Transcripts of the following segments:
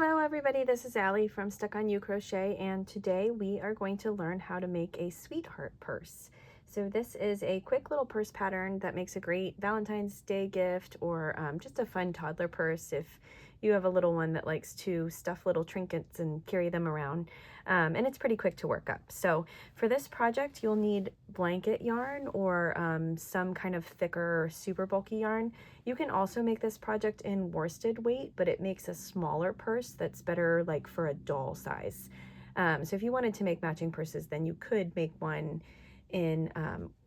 Hello everybody, this is Allie from Stuck on You Crochet, and today we are going to learn how to make a sweetheart purse. So this is a quick little purse pattern that makes a great Valentine's Day gift, or just a fun toddler purse if you have a little one that likes to stuff little trinkets and carry them around. And it's pretty quick to work up. So for this project, you'll need blanket yarn or some kind of thicker, super bulky yarn. You can also make this project in worsted weight, but it makes a smaller purse that's better like for a doll size. So if you wanted to make matching purses, then you could make one in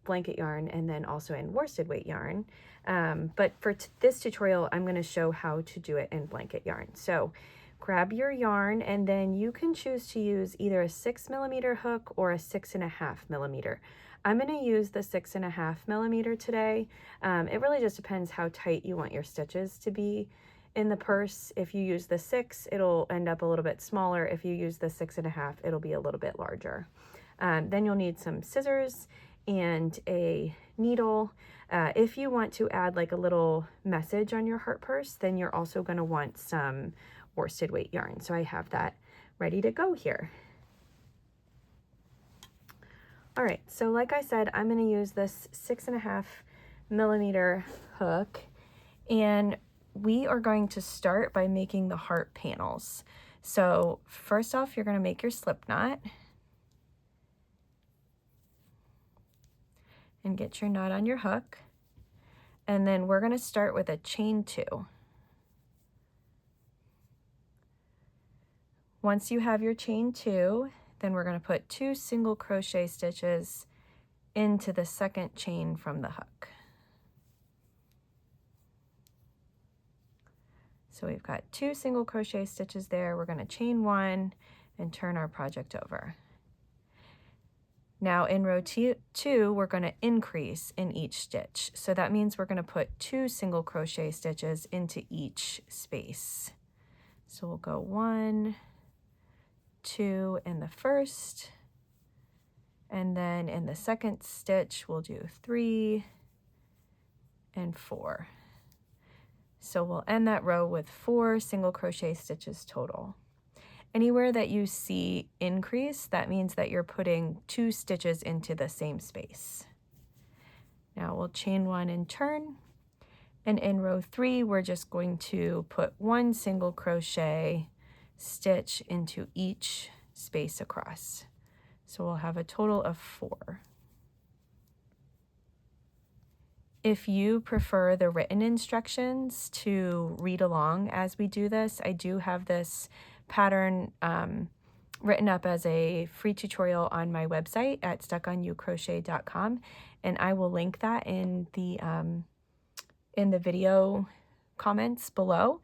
blanket yarn and then also in worsted weight yarn. But for this tutorial, I'm going to show how to do it in blanket yarn. So grab your yarn, and then you can choose to use either a 6mm hook or a 6.5mm. I'm going to use the 6.5mm today. It really just depends how tight you want your stitches to be in the purse. If you use the 6, it'll end up a little bit smaller. If you use the 6.5, it'll be a little bit larger. Then you'll need some scissors and a needle. If you want to add like a little message on your heart purse, then you're also going to want some worsted weight yarn. So I have that ready to go here. All right, so like I said, I'm going to use this 6.5mm hook, and we are going to start by making the heart panels. So first off, you're going to make your slip knot and get your knot on your hook, and then we're going to start with a chain 2. Once you have your chain 2, then we're going to put 2 single crochet stitches into the second chain from the hook. So we've got 2 single crochet stitches there. We're going to chain 1 and turn our project over. Now in row 2, we're going to increase in each stitch. So that means we're going to put 2 single crochet stitches into each space. So we'll go 1, 2 in the first, and then in the second stitch we'll do 3 and 4. So we'll end that row with 4 single crochet stitches total. Anywhere that you see increase, that means that you're putting 2 stitches into the same space. Now we'll chain 1 and turn, and in row 3 we're just going to put 1 single crochet stitch into each space across. So we'll have a total of 4. If you prefer the written instructions to read along as we do this, I do have this pattern written up as a free tutorial on my website at stuckonyoucrochet.com, and I will link that in the video comments below,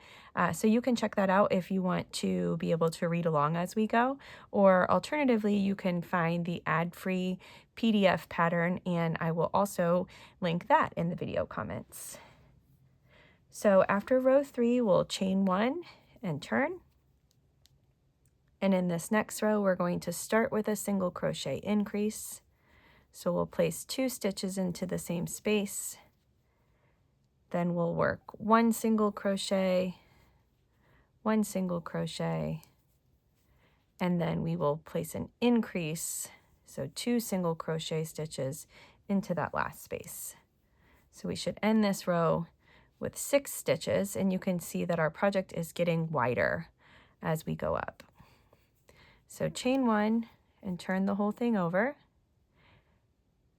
so you can check that out if you want to be able to read along as we go, or alternatively you can find the ad-free PDF pattern, and I will also link that in the video comments. So after row 3 we'll chain 1 and turn, and in this next row we're going to start with a single crochet increase. So we'll place 2 stitches into the same space. Then we'll work 1 single crochet, 1 single crochet, and then we will place an increase, so 2 single crochet stitches into that last space. So we should end this row with 6 stitches, and you can see that our project is getting wider as we go up. So chain 1 and turn the whole thing over.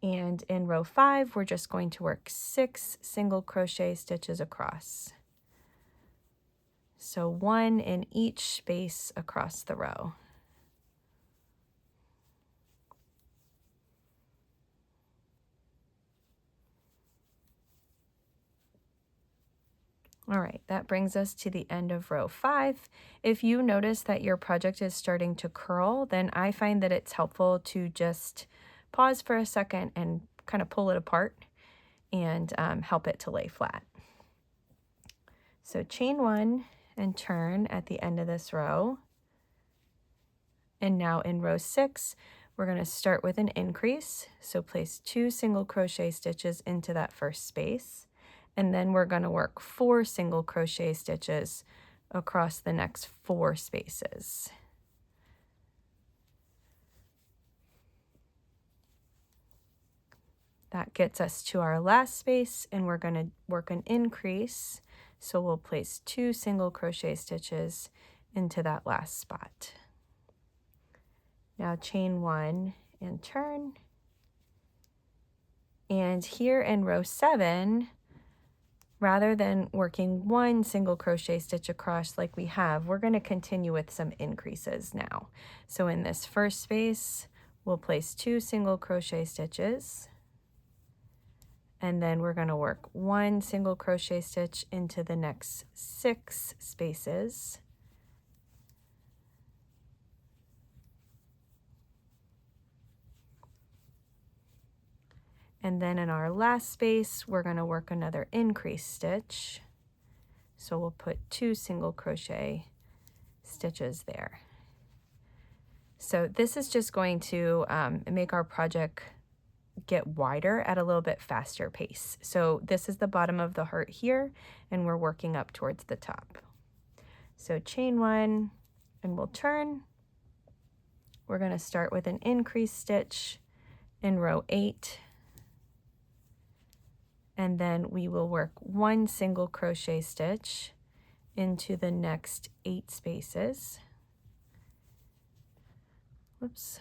And in row 5, we're just going to work 6 single crochet stitches across. So 1 in each space across the row. All right, that brings us to the end of row 5. If you notice that your project is starting to curl, then I find that it's helpful to just pause for a second and kind of pull it apart and help it to lay flat. So chain 1 and turn at the end of this row. And now in row 6, we're going to start with an increase. So place 2 single crochet stitches into that first space. And then we're going to work 4 single crochet stitches across the next 4 spaces. That gets us to our last space, and we're going to work an increase. So we'll place 2 single crochet stitches into that last spot. Now chain 1 and turn. And here in row 7, rather than working 1 single crochet stitch across like we have, we're going to continue with some increases now. So in this first space, we'll place 2 single crochet stitches. And then we're going to work 1 single crochet stitch into the next 6 spaces. And then in our last space, we're going to work another increase stitch. So we'll put 2 single crochet stitches there. So this is just going to make our project get wider at a little bit faster pace. So this is the bottom of the heart here, and we're working up towards the top. So chain 1, and we'll turn. We're going to start with an increase stitch in row 8. And then we will work 1 single crochet stitch into the next 8 spaces. Whoops.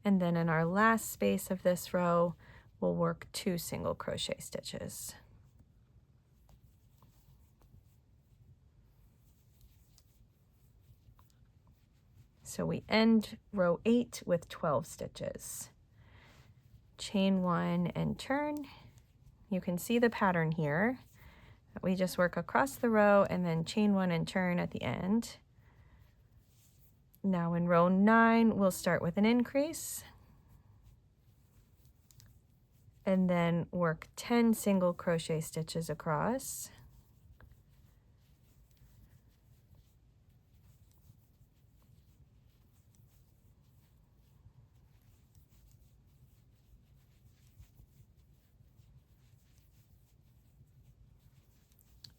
And then in our last space of this row, we'll work 2 single crochet stitches. So we end row 8 with 12 stitches. Chain 1 and turn. You can see the pattern here. We just work across the row and then chain 1 and turn at the end. Now in row 9, we'll start with an increase and then work 10 single crochet stitches across.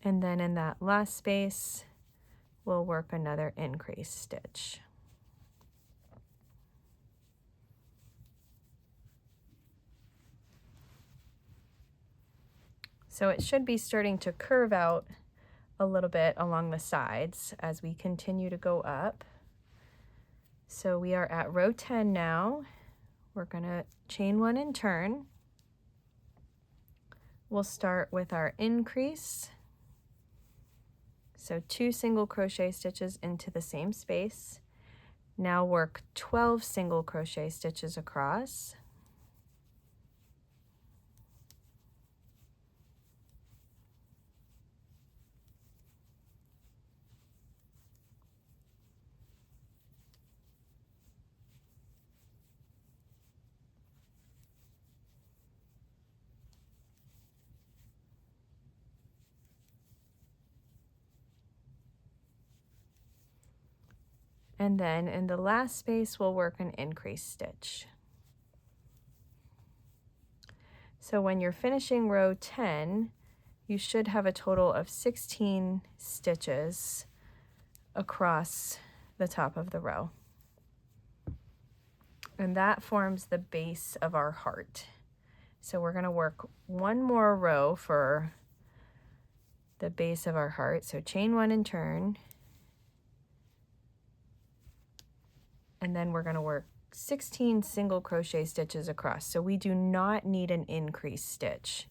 And then in that last space, we'll work another increase stitch. So it should be starting to curve out a little bit along the sides as we continue to go up. So we are at row 10 now. We're going to chain 1 and turn. We'll start with our increase. So 2 single crochet stitches into the same space. Now work 12 single crochet stitches across. And then in the last space, we'll work an increase stitch. So when you're finishing row 10, you should have a total of 16 stitches across the top of the row. And that forms the base of our heart. So we're going to work 1 more row for the base of our heart. So chain 1 and turn. And then we're going to work 16 single crochet stitches across. So we do not need an increase stitch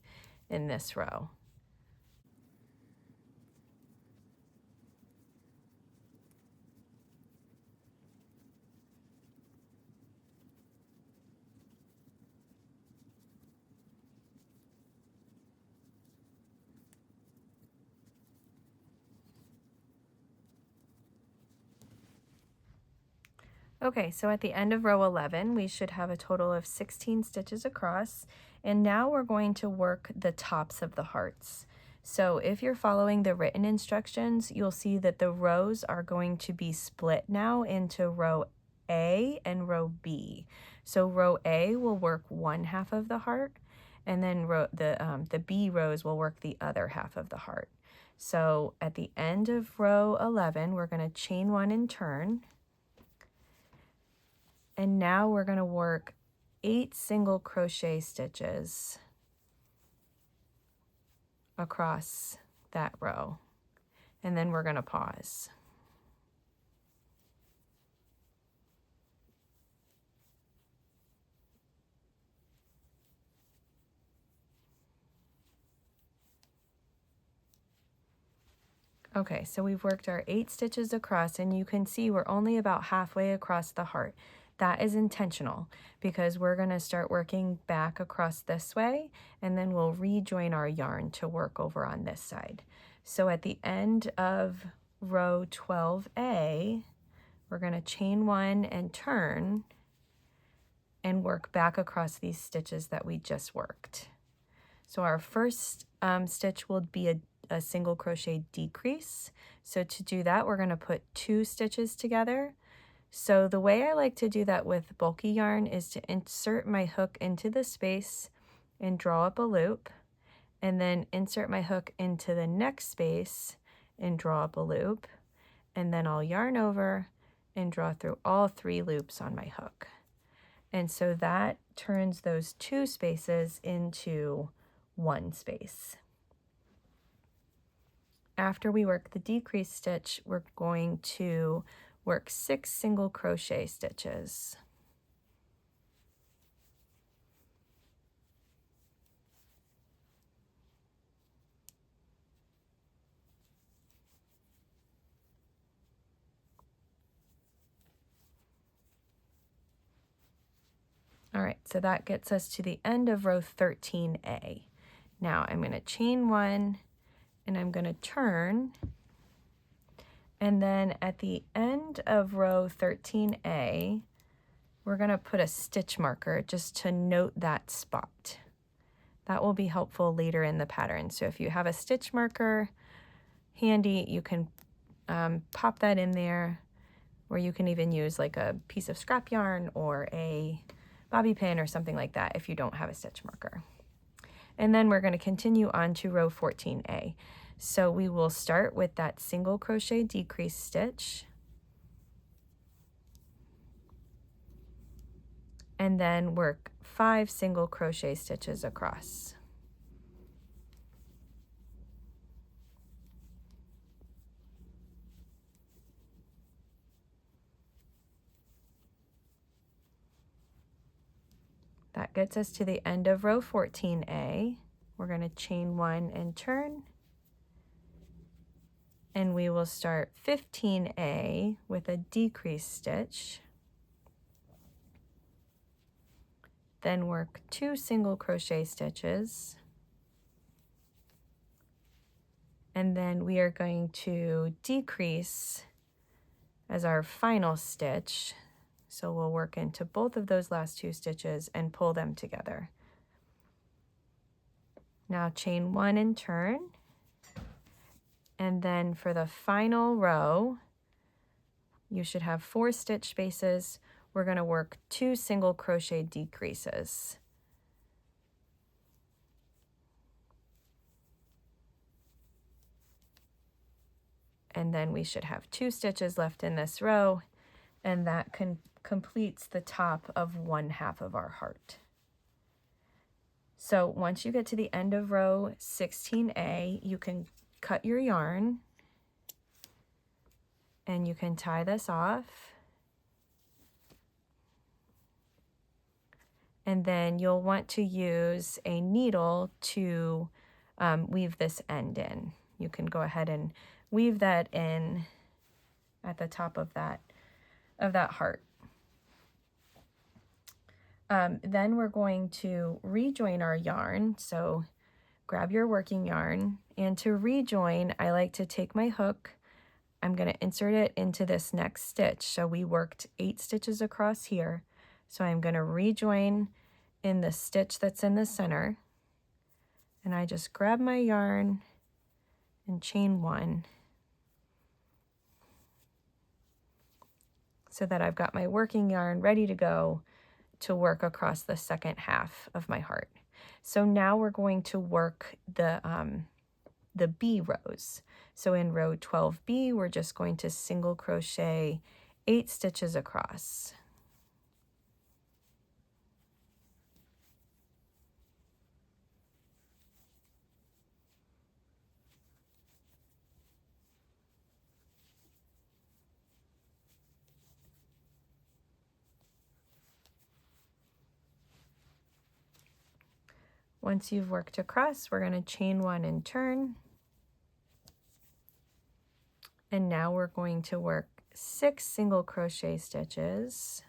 in this row. Okay, so at the end of row 11, we should have a total of 16 stitches across, and now we're going to work the tops of the hearts. So if you're following the written instructions, you'll see that the rows are going to be split now into row A and row B. So row A will work one half of the heart, and then the B rows will work the other half of the heart. So at the end of row 11, we're going to chain 1 and turn. And now we're going to work 8 single crochet stitches across that row. And then we're going to pause. Okay, so we've worked our 8 stitches across, and you can see we're only about halfway across the heart. That is intentional because we're going to start working back across this way, and then we'll rejoin our yarn to work over on this side. So at the end of row 12A, we're going to chain 1 and turn and work back across these stitches that we just worked. So our first stitch will be a single crochet decrease. So to do that, we're going to put 2 stitches together. So the way I like to do that with bulky yarn is to insert my hook into the space and draw up a loop, and then insert my hook into the next space and draw up a loop, and then I'll yarn over and draw through all 3 loops on my hook. And so that turns those 2 spaces into 1 space. After we work the decrease stitch, we're going to work 6 single crochet stitches. All right, so that gets us to the end of row 13A. Now I'm going to chain 1 and I'm going to turn, and then at the end of row 13A, we're going to put a stitch marker just to note that spot. That will be helpful later in the pattern. So if you have a stitch marker handy, you can pop that in there, or you can even use like a piece of scrap yarn or a bobby pin or something like that if you don't have a stitch marker. And then we're going to continue on to row 14A. So we will start with that single crochet decrease stitch, and then work 5 single crochet stitches across. That gets us to the end of row 14A. We're going to chain 1 and turn, and we will start 15A with a decrease stitch, then work 2 single crochet stitches, and then we are going to decrease as our final stitch. So we'll work into both of those last 2 stitches and pull them together. Now chain 1 and turn, and then for the final row, you should have 4 stitch spaces. We're going to work 2 single crochet decreases. And then we should have 2 stitches left in this row, and that completes the top of 1/2 of our heart. So once you get to the end of row 16A, you can cut your yarn and you can tie this off. And then you'll want to use a needle to weave this end in. You can go ahead and weave that in at the top of that heart. Then we're going to rejoin our yarn. So grab your working yarn, and to rejoin, I like to take my hook. I'm going to insert it into this next stitch. So we worked 8 stitches across here. So I'm going to rejoin in the stitch that's in the center, and I just grab my yarn and chain 1. so that I've got my working yarn ready to go to work across the second half of my heart. So now we're going to work the B rows. So in row 12B, we're just going to single crochet 8 stitches across. Once you've worked across, we're going to chain 1 and turn. And now we're going to work 6 single crochet stitches.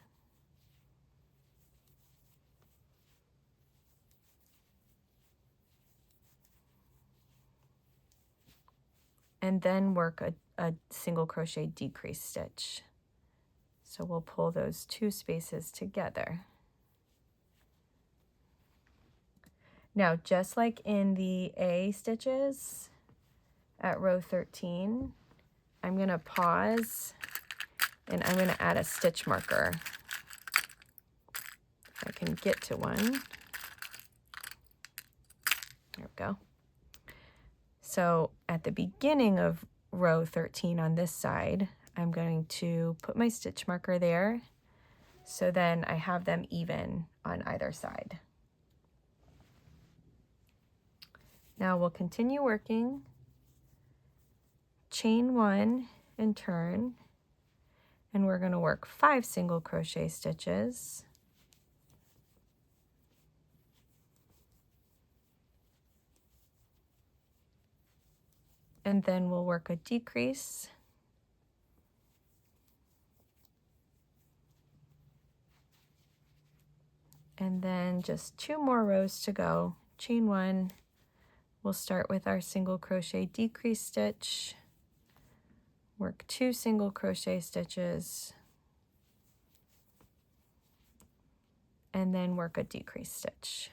And then work a single crochet decrease stitch. So we'll pull those 2 spaces together. Now, just like in the A stitches at row 13, I'm going to pause and I'm going to add a stitch marker. If I can get to one. There we go. So at the beginning of row 13 on this side, I'm going to put my stitch marker there, so then I have them even on either side. Now we'll continue working, chain 1 and turn, and we're going to work 5 single crochet stitches. And then we'll work a decrease. And then just 2 more rows to go. Chain 1. We'll start with our single crochet decrease stitch. Work 2 single crochet stitches. And then work a decrease stitch.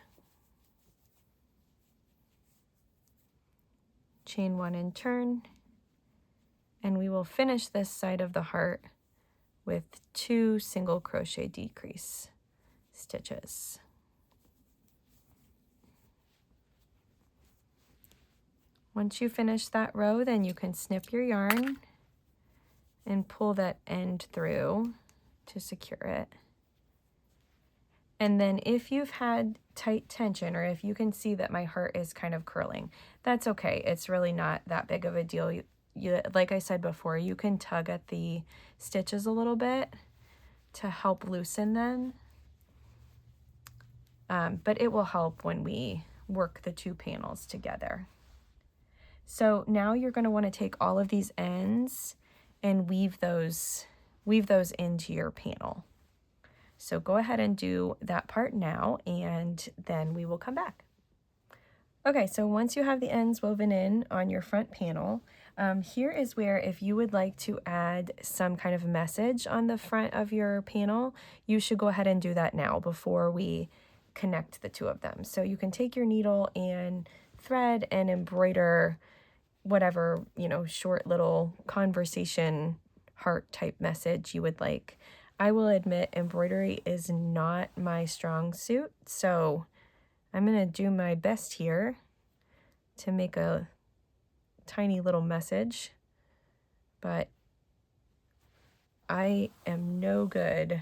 Chain 1 and turn. And we will finish this side of the heart with 2 single crochet decrease stitches. Once you finish that row, then you can snip your yarn and pull that end through to secure it. And then if you've had tight tension, or if you can see that my heart is kind of curling, that's okay. It's really not that big of a deal. Like I said before, you can tug at the stitches a little bit to help loosen them. But it will help when we work the 2 panels together. So now you're going to want to take all of these ends and weave those into your panel. So go ahead and do that part now, and then we will come back. Okay, so once you have the ends woven in on your front panel, here is where, if you would like to add some kind of message on the front of your panel, you should go ahead and do that now before we connect the 2 of them. So you can take your needle and thread and embroider whatever, short little conversation heart type message you would like. I will admit embroidery is not my strong suit, so I'm going to do my best here to make a tiny little message, but I am no good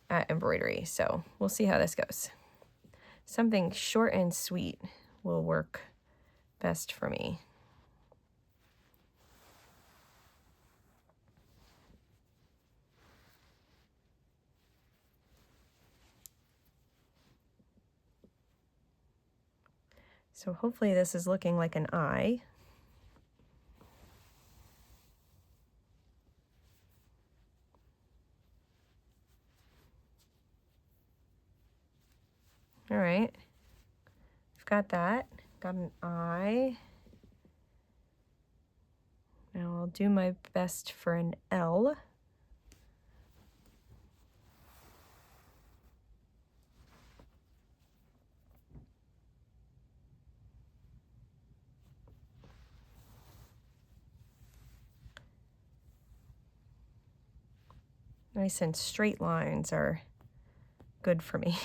at embroidery, so we'll see how this goes. Something short and sweet will work best for me. So hopefully this is looking like an eye. All right, I've got that. Got an eye. Now I'll do my best for an L. Nice and straight lines are good for me.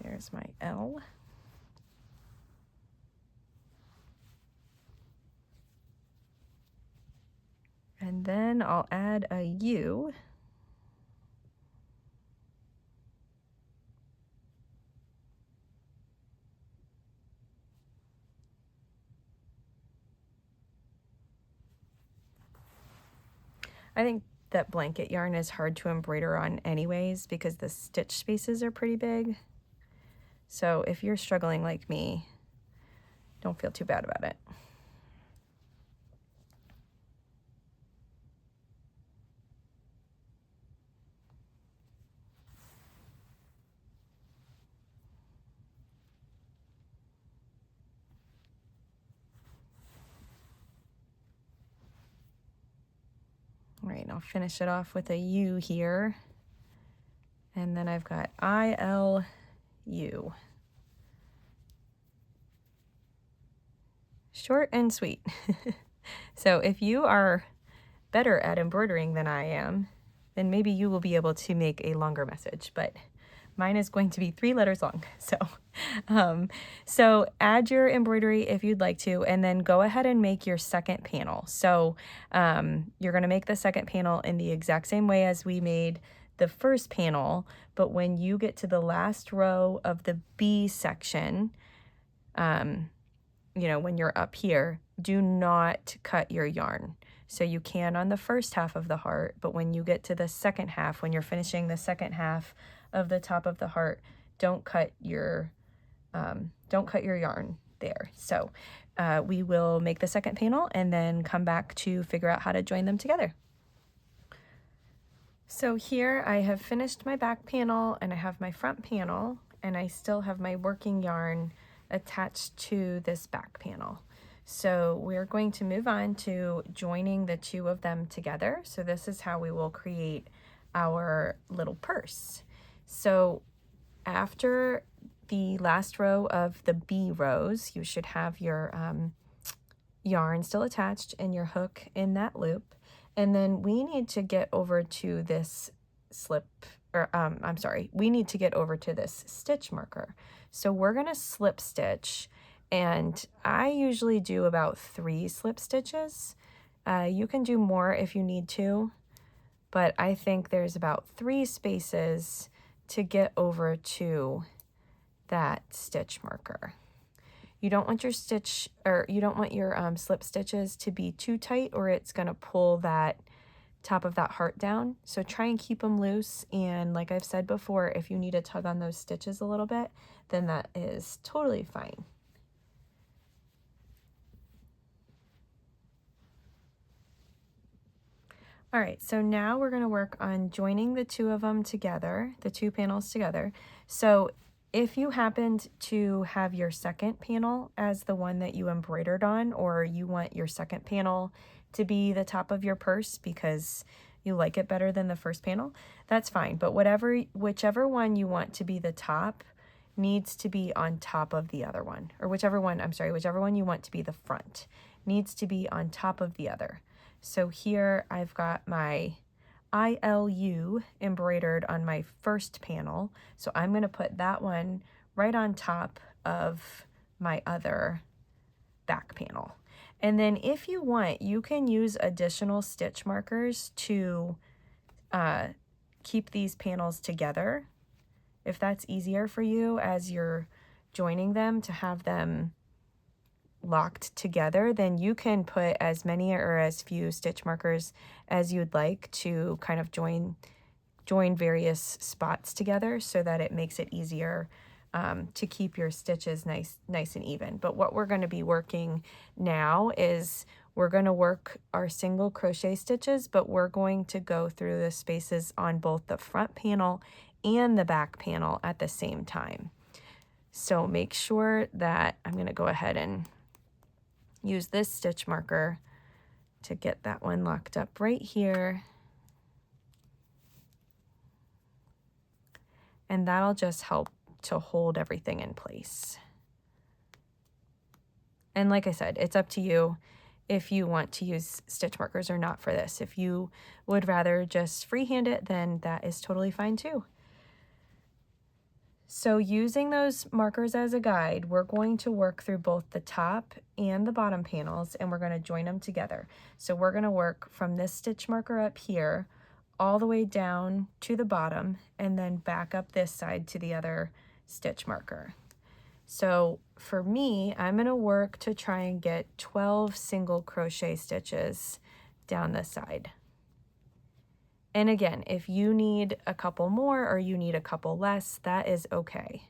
There's my L. And then I'll add a U. I think that blanket yarn is hard to embroider on anyways because the stitch spaces are pretty big. So if you're struggling like me, don't feel too bad about it. All right, I'll finish it off with a U here. And then I've got ILU. Short and sweet. So if you are better at embroidering than I am, then maybe you will be able to make a longer message, but mine is going to be 3 letters long. So add your embroidery if you'd like to, and then go ahead and make your second panel. So you're going to make the second panel in the exact same way as we made the first panel, but when you get to the last row of the B section, you know, when you're up here, do not cut your yarn. So you can on the first half of the heart, but when you get to the second half, when you're finishing the second half of the top of the heart, don't cut your yarn there. So we will make the second panel and then come back to figure out how to join them together. So here I have finished my back panel and I have my front panel, and I still have my working yarn attached to this back panel. So we're going to move on to joining the two of them together. So this is how we will create our little purse. So after the last row of the B rows, you should have your yarn still attached and your hook in that loop. And then we need to get over to this we need to get over to this stitch marker. So we're going to slip stitch, and I usually do about 3 slip stitches. You can do more if you need to, but I think there's about 3 spaces to get over to that stitch marker. You don't want your slip stitches to be too tight, or it's going to pull that top of that heart down. So try and keep them loose, and like I've said before, if you need to tug on those stitches a little bit, then that is totally fine. All right, so now we're going to work on joining the two of them together, the 2 panels together. So if you happened to have your second panel as the one that you embroidered on, or you want your second panel to be the top of your purse because you like it better than the first panel, that's fine. But whichever one you want to be the top needs to be on top of the other one, or whichever one you want to be the front needs to be on top of the other. So here I've got my ILU embroidered on my first panel. So I'm going to put that one right on top of my other back panel. And then if you want, you can use additional stitch markers to keep these panels together. If that's easier for you as you're joining them, to have them locked together, then you can put as many or as few stitch markers as you'd like to kind of join various spots together, so that it makes it easier to keep your stitches nice and even. But what we're going to be working now is we're going to work our single crochet stitches, but we're going to go through the spaces on both the front panel and the back panel at the same time. So make sure that I'm going to go ahead and use this stitch marker to get that one locked up right here. And that'll just help to hold everything in place. And like I said, it's up to you if you want to use stitch markers or not for this. If you would rather just freehand it, then that is totally fine too. So using those markers as a guide, we're going to work through both the top and the bottom panels, and we're going to join them together. So we're going to work from this stitch marker up here all the way down to the bottom, and then back up this side to the other stitch marker. So for me, I'm going to work to try and get 12 single crochet stitches down this side. And again, if you need a couple more or you need a couple less, that is okay.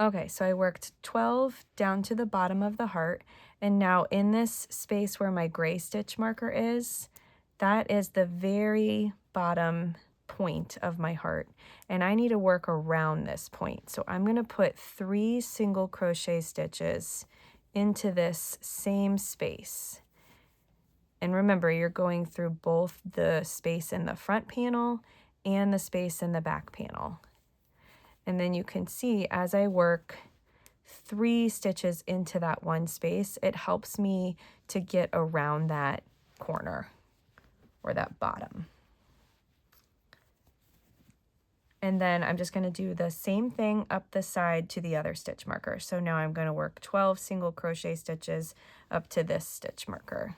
Okay, so I worked 12 down to the bottom of the heart, and now in this space where my gray stitch marker is, that is the very bottom point of my heart, and I need to work around this point. So I'm going to put 3 single crochet stitches into this same space. And remember, you're going through both the space in the front panel and the space in the back panel. And then you can see as I work 3 stitches into that one space, it helps me to get around that corner or that bottom. And then I'm just going to do the same thing up the side to the other stitch marker. So now I'm going to work 12 single crochet stitches up to this stitch marker.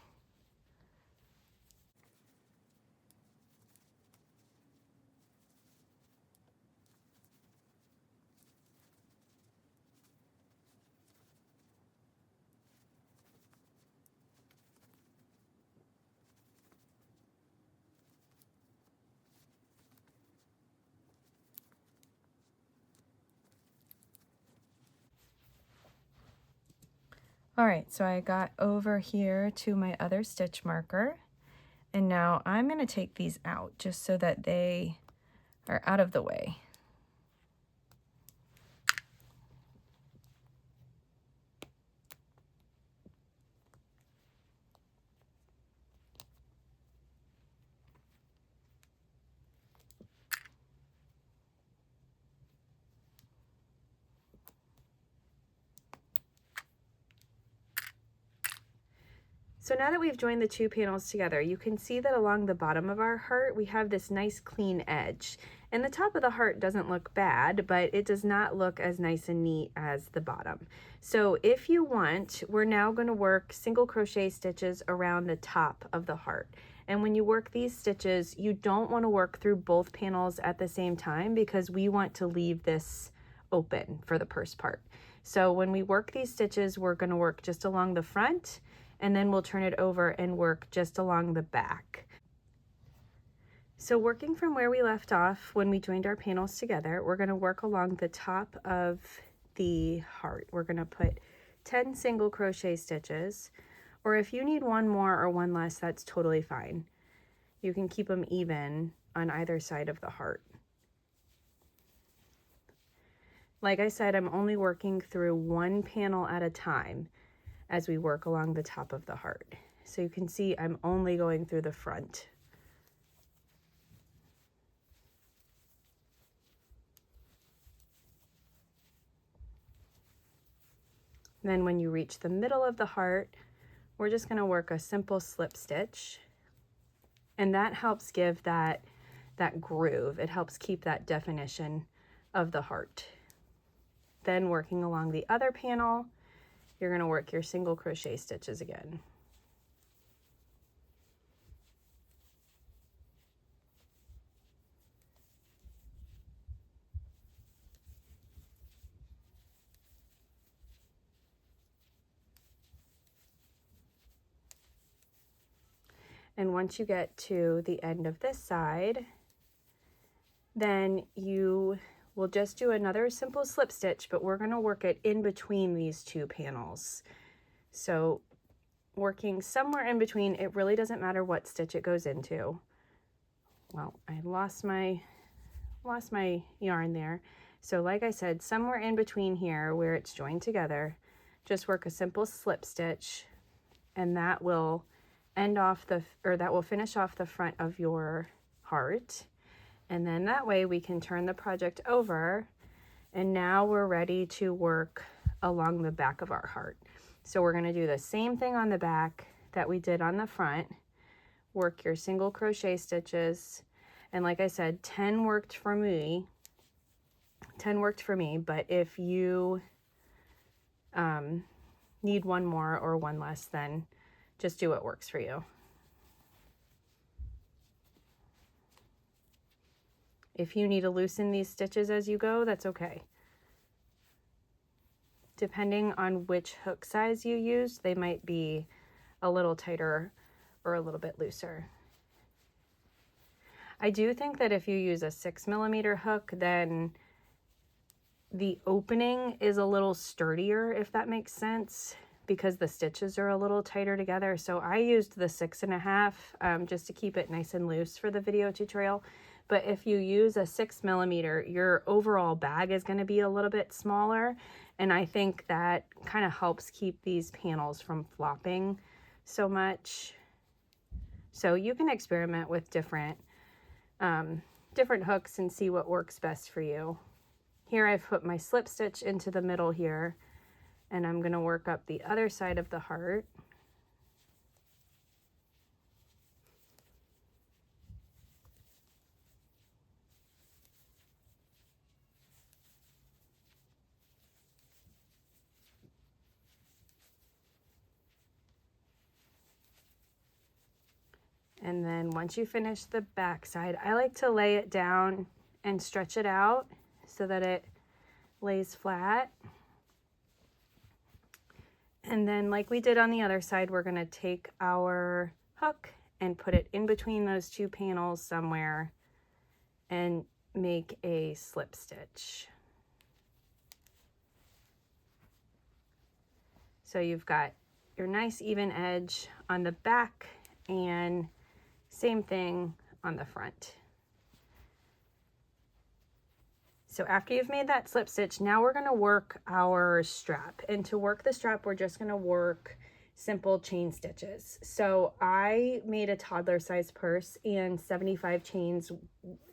All right, so I got over here to my other stitch marker, and now I'm going to take these out just so that they are out of the way. So now that we've joined the 2 panels together, you can see that along the bottom of our heart, we have this nice clean edge. And the top of the heart doesn't look bad, but it does not look as nice and neat as the bottom. So if you want, we're now going to work single crochet stitches around the top of the heart. And when you work these stitches, you don't want to work through both panels at the same time because we want to leave this open for the purse part. So when we work these stitches, we're going to work just along the front, and then we'll turn it over and work just along the back. So working from where we left off when we joined our panels together, we're going to work along the top of the heart. We're going to put 10 single crochet stitches, or if you need one more or one less, that's totally fine. You can keep them even on either side of the heart. Like I said, I'm only working through one panel at a time as we work along the top of the heart. So you can see I'm only going through the front. Then when you reach the middle of the heart, we're just going to work a simple slip stitch, and that helps give that groove. It helps keep that definition of the heart. Then working along the other panel, you're going to work your single crochet stitches again. And once you get to the end of this side, then you will just do another simple slip stitch, but we're going to work it in between these two panels. So working somewhere in between, it really doesn't matter what stitch it goes into. Well, I lost my yarn there. So like I said, somewhere in between here where it's joined together, just work a simple slip stitch, and that will that will finish off the front of your heart. And then that way we can turn the project over, and now we're ready to work along the back of our heart. So we're going to do the same thing on the back that we did on the front. Work your single crochet stitches, and like I said, 10 worked for me. 10 worked for me, but if you need one more or one less, then just do what works for you. If you need to loosen these stitches as you go, that's okay. Depending on which hook size you use, they might be a little tighter or a little bit looser. I do think that if you use a 6mm hook, then the opening is a little sturdier, if that makes sense, because the stitches are a little tighter together. So I used the 6.5 just to keep it nice and loose for the video tutorial. But if you use a 6mm, your overall bag is going to be a little bit smaller, and I think that kind of helps keep these panels from flopping so much. So you can experiment with different hooks and see what works best for you. Here I've put my slip stitch into the middle here, and I'm going to work up the other side of the heart. And then once you finish the back side, I like to lay it down and stretch it out so that it lays flat. And then like we did on the other side, we're going to take our hook and put it in between those two panels somewhere and make a slip stitch. So you've got your nice even edge on the back, and same thing on the front. So after you've made that slip stitch, now we're going to work our strap. And to work the strap, we're just going to work simple chain stitches. So I made a toddler size purse, and 75 chains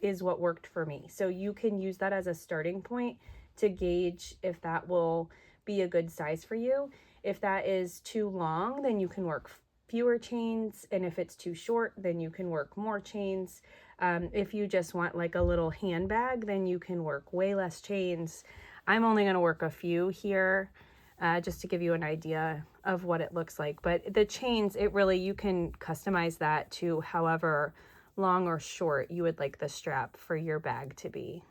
is what worked for me. So you can use that as a starting point to gauge if that will be a good size for you. If that is too long, then you can work fewer chains, and if it's too short, then you can work more chains. If you just want like a little handbag, then you can work way less chains. I'm only going to work a few here just to give you an idea of what it looks like. But the chains, you can customize that to however long or short you would like the strap for your bag to be.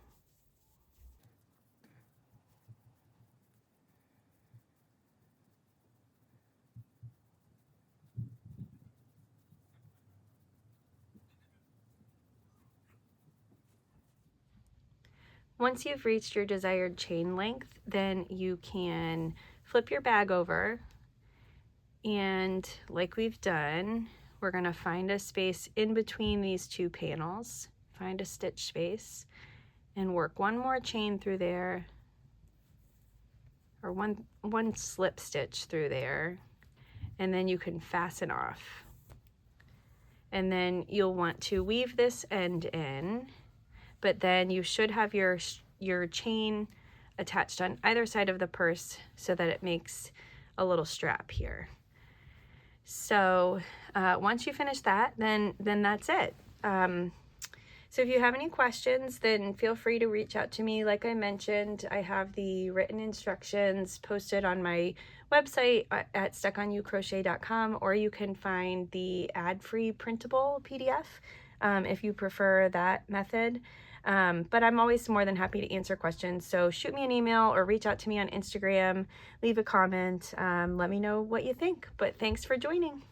Once you've reached your desired chain length, then you can flip your bag over, and like we've done, we're going to find a space in between these two panels, find a stitch space, and work one more chain through there, or one slip stitch through there, and then you can fasten off. And then you'll want to weave this end in, but then you should have your chain attached on either side of the purse so that it makes a little strap here. So once you finish that, then that's it. So if you have any questions, then feel free to reach out to me. Like I mentioned, I have the written instructions posted on my website at stuckonyoucrochet.com, or you can find the ad-free printable PDF if you prefer that method. But I'm always more than happy to answer questions. So shoot me an email or reach out to me on Instagram, leave a comment, let me know what you think. But thanks for joining.